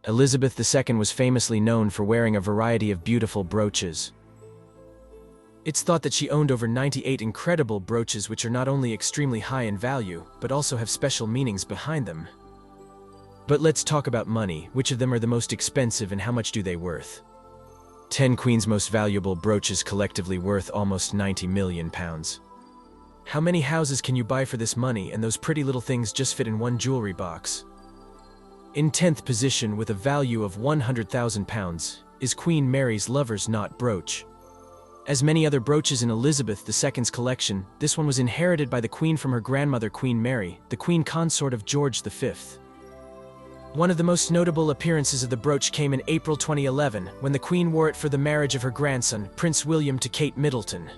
Elizabeth II was famously known for wearing a variety of beautiful brooches. It's thought that she owned over 98 incredible brooches, which are not only extremely high in value, but also have special meanings behind them. But let's talk about money. Which of them are the most expensive and how much do they worth? 10 Queen's most valuable brooches collectively worth almost £90 million. How many houses can you buy for this money, and those pretty little things just fit in one jewelry box? In 10th position with a value of £100,000 is Queen Mary's Lover's Knot brooch. As many other brooches in Elizabeth II's collection, this one was inherited by the Queen from her grandmother Queen Mary, the Queen Consort of George V. One of the most notable appearances of the brooch came in April 2011, when the Queen wore it for the marriage of her grandson, Prince William, to Kate Middleton.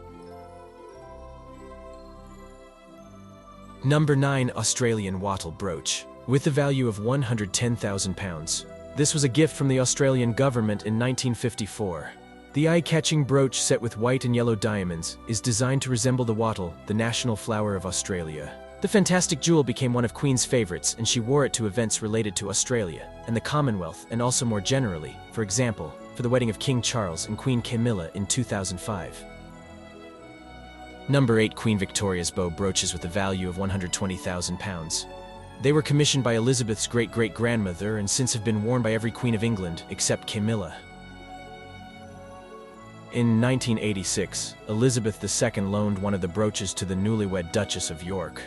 Number 9. Australian Wattle brooch. With a value of £110,000. This was a gift from the Australian government in 1954. The eye-catching brooch, set with white and yellow diamonds, is designed to resemble the wattle, the national flower of Australia. The fantastic jewel became one of Queen's favorites, and she wore it to events related to Australia and the Commonwealth, and also more generally, for example, for the wedding of King Charles and Queen Camilla in 2005. Number 8. Queen Victoria's bow brooches with a value of £120,000. They were commissioned by Elizabeth's great-great-grandmother and since have been worn by every Queen of England except Camilla. In 1986, Elizabeth II loaned one of the brooches to the newlywed Duchess of York.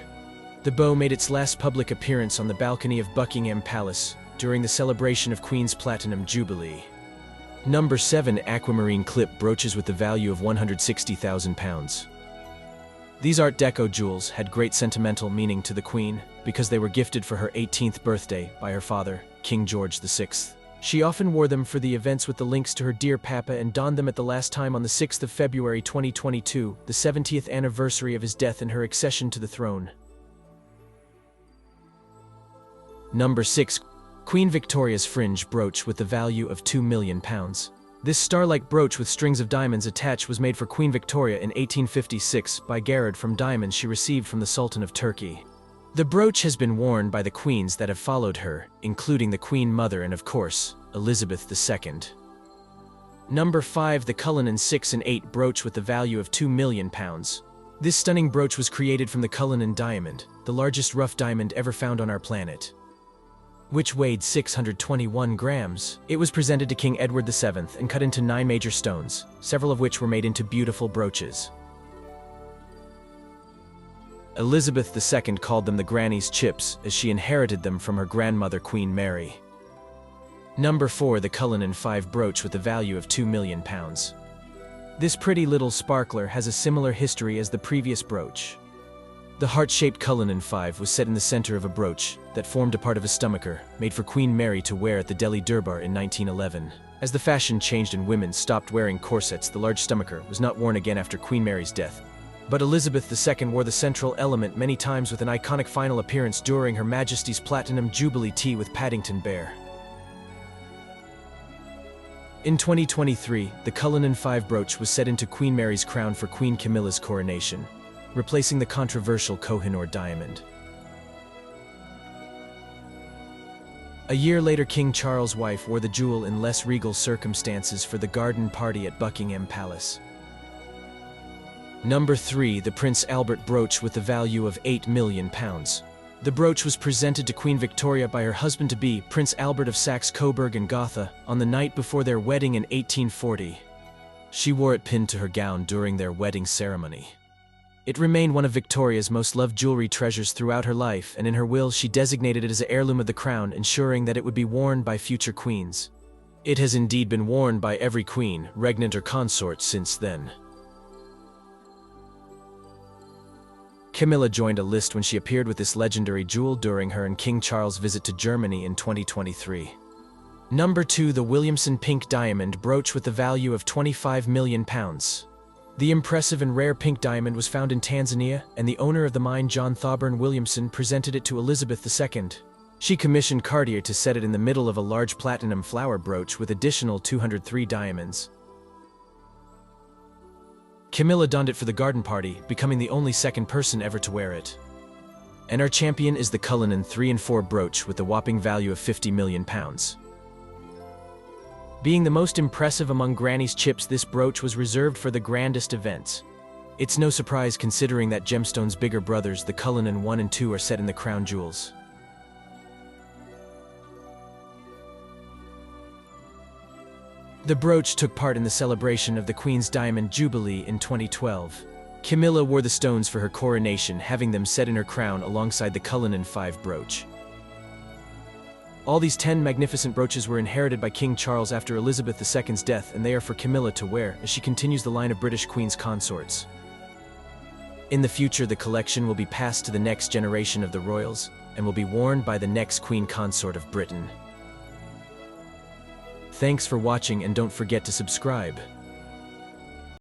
The bow made its last public appearance on the balcony of Buckingham Palace during the celebration of Queen's Platinum Jubilee. Number 7. Aquamarine clip brooches with the value of £160,000. These Art Deco jewels had great sentimental meaning to the Queen because they were gifted for her 18th birthday by her father, King George VI. She often wore them for the events with the links to her dear Papa and donned them at the last time on the 6th of February 2022, the 70th anniversary of his death and her accession to the throne. Number 6. Queen Victoria's fringe brooch with the value of £2 million. This star-like brooch with strings of diamonds attached was made for Queen Victoria in 1856 by Garrod from diamonds she received from the Sultan of Turkey. The brooch has been worn by the queens that have followed her, including the Queen Mother and, of course, Elizabeth II. Number 5. The Cullinan VI and VIII brooch with the value of £2 million. This stunning brooch was created from the Cullinan diamond, the largest rough diamond ever found on our planet, which weighed 621 grams. It was presented to King Edward VII and cut into 9 major stones, several of which were made into beautiful brooches. Elizabeth II called them the Granny's chips, as she inherited them from her grandmother Queen Mary. Number 4. The Cullinan V brooch with a value of £2 million. This pretty little sparkler has a similar history as the previous brooch. The heart-shaped Cullinan V was set in the center of a brooch that formed a part of a stomacher, made for Queen Mary to wear at the Delhi Durbar in 1911. As the fashion changed and women stopped wearing corsets, the large stomacher was not worn again after Queen Mary's death. But Elizabeth II wore the central element many times, with an iconic final appearance during Her Majesty's Platinum Jubilee tea with Paddington Bear. In 2023, the Cullinan V brooch was set into Queen Mary's crown for Queen Camilla's coronation, replacing the controversial Kohinoor diamond. A year later, King Charles' wife wore the jewel in less regal circumstances for the garden party at Buckingham Palace. Number 3. The Prince Albert brooch with the value of £8 million. The brooch was presented to Queen Victoria by her husband-to-be, Prince Albert of Saxe-Coburg and Gotha, on the night before their wedding in 1840. She wore it pinned to her gown during their wedding ceremony. It remained one of Victoria's most loved jewelry treasures throughout her life, and in her will she designated it as an heirloom of the crown, ensuring that it would be worn by future queens. It has indeed been worn by every queen, regnant or consort since then. Camilla joined a list when she appeared with this legendary jewel during her and King Charles' visit to Germany in 2023. Number 2. The Williamson pink diamond brooch with the value of £25 million. The impressive and rare pink diamond was found in Tanzania, and the owner of the mine, John Thorburn Williamson, presented it to Elizabeth II. She commissioned Cartier to set it in the middle of a large platinum flower brooch with additional 203 diamonds. Camilla donned it for the garden party, becoming the only second person ever to wear it. And our champion is the Cullinan III and IV brooch with a whopping value of £50 million. Being the most impressive among Granny's chips, this brooch was reserved for the grandest events. It's no surprise considering that gemstone's bigger brothers, the Cullinan I and II, are set in the crown jewels. The brooch took part in the celebration of the Queen's Diamond Jubilee in 2012. Camilla wore the stones for her coronation, having them set in her crown alongside the Cullinan V brooch. All these 10 magnificent brooches were inherited by King Charles after Elizabeth II's death, and they are for Camilla to wear as she continues the line of British Queen's consorts. In the future, the collection will be passed to the next generation of the royals and will be worn by the next Queen Consort of Britain. Thanks for watching, and don't forget to subscribe.